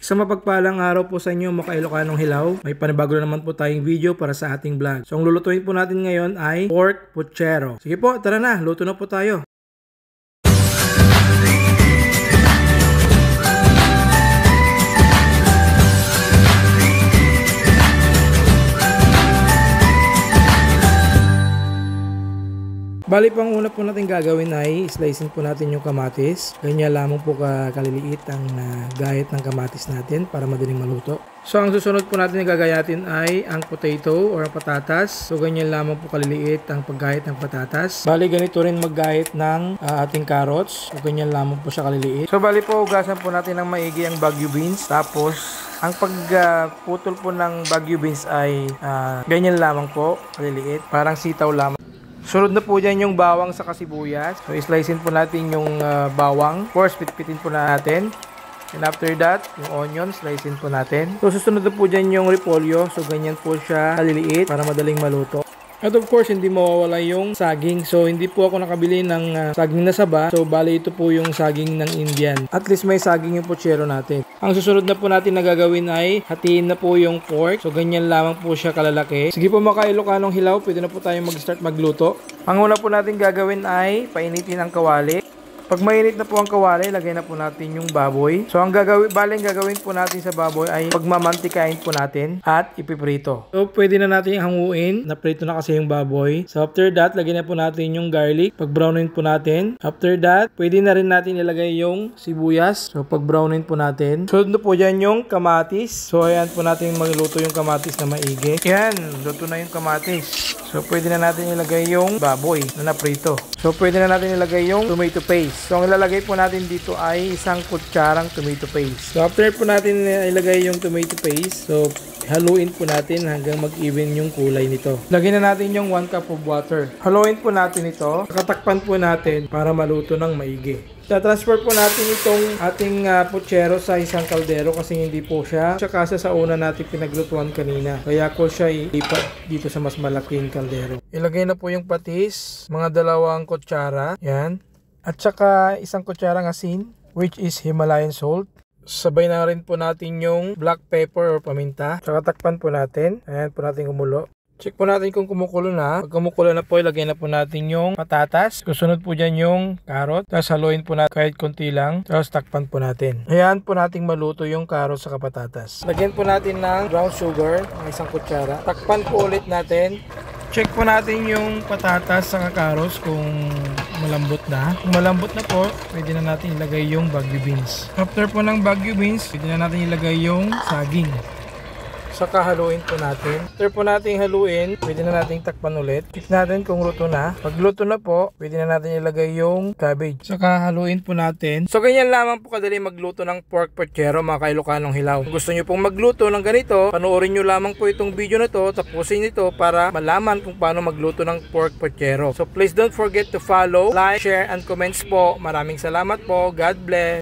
Isang mapagpalang araw po sa inyo mga Ilocanong Hilaw. May panibago na naman po tayong video para sa ating vlog. So ang lulutuin po natin ngayon ay pork puchero. Sige po, tara na, luto na po tayo. Bali, pang una po natin gagawin ay slicing po natin yung kamatis. Ganyan lamang po kaliliit ang gayat ng kamatis natin para madaling maluto. So ang susunod po natin na gagayatin ay ang potato or ang patatas. So ganyan lamang po kaliliit ang paggayat ng patatas. Bali, ganito rin maggayat ng ating carrots. So ganyan lamang po siya kaliliit. So bali po, ugasan po natin ng maigi ang Baguio beans. Tapos ang pagputol po ng Baguio beans ay ganyan lamang po kaliliit. Parang sitaw lamang. Sunod na po dyan yung bawang sa kasibuyas. So, islicein po natin yung bawang. Of course, pitpitin po natin. And after that, yung onion, slicein po natin. So, susunod na po dyan yung repolyo. So, ganyan po siya kaliliit para madaling maluto. At of course, hindi mawawala yung saging. So, hindi po ako nakabili ng saging na saba. So, bali ito po yung saging ng Indian. At least may saging yung puchero natin. Ang susunod na po natin na gagawin ay hatiin na po yung pork. So, ganyan lamang po siya kalalaki. Sige po mga Ilocanong Hilaw, pwede na po tayong mag-start magluto. Ang una po natin gagawin ay painitin ang kawali. Pag mainit na po ang kawali, lagay na po natin yung baboy. So, ang gagawin po natin sa baboy ay pagmamantikain po natin at ipiprito. So, pwede na natin hanguin. Naprito na kasi yung baboy. So, after that, lagay na po natin yung garlic. Pag-brownin po natin. After that, pwede na rin natin ilagay yung sibuyas. So, pag-brownin po natin. Sunod na po dyan yung kamatis. So, ayan po natin magluto yung kamatis na maigi. Ayan, luto na yung kamatis. So, pwede na natin ilagay yung baboy na naprito. So, pwede na natin ilagay yung tomato paste. So, ang ilalagay po natin dito ay isang kutsarang tomato paste. So, after po natin ilagay yung tomato paste, so, haluin po natin hanggang mag-even yung kulay nito. Lagyan na natin yung 1 cup of water. Haluin po natin ito. Katakpan po natin para maluto ng maigi. Transfer po natin itong ating puchero sa isang kaldero kasi hindi po siya kasa sa una natin pinaglutuan kanina. Kaya ko siya ilipat dito sa mas malaking kaldero. Ilagay na po yung patis, mga 2 kutsara. Yan. At saka isang kutsarang asin, which is Himalayan salt. Sabay na rin po natin yung black pepper or paminta. Saka takpan po natin. Ayan po natin kumulo. Check po natin kung kumukulo na. Pag kumukulo na po, ilagay na po natin yung patatas. Susunod po dyan yung carrot. Tapos haluin po natin kahit konti lang. Tapos takpan po natin. Ayan po natin maluto yung carrot sa patatas. Lagyan po natin ng brown sugar, isang kutsara. Takpan po ulit natin. Check po natin yung patatas sa carrots kung malambot na. Kung malambot na po, pwede na natin ilagay yung Baguio beans. After po ng Baguio beans, pwede na natin ilagay yung saging. Saka haluin po natin. After po natin haluin, pwede na natin takpan ulit. Check natin kung luto na. Pag luto na po, pwede na natin ilagay yung cabbage. Saka haluin po natin. So ganyan lamang po kadali magluto ng pork puchero mga Ilocanong Hilaw. Kung gusto nyo pong magluto ng ganito, panoorin nyo lamang po itong video na to, tapusin ito para malaman kung paano magluto ng pork puchero. So please don't forget to follow, like, share, and comments po. Maraming salamat po. God bless.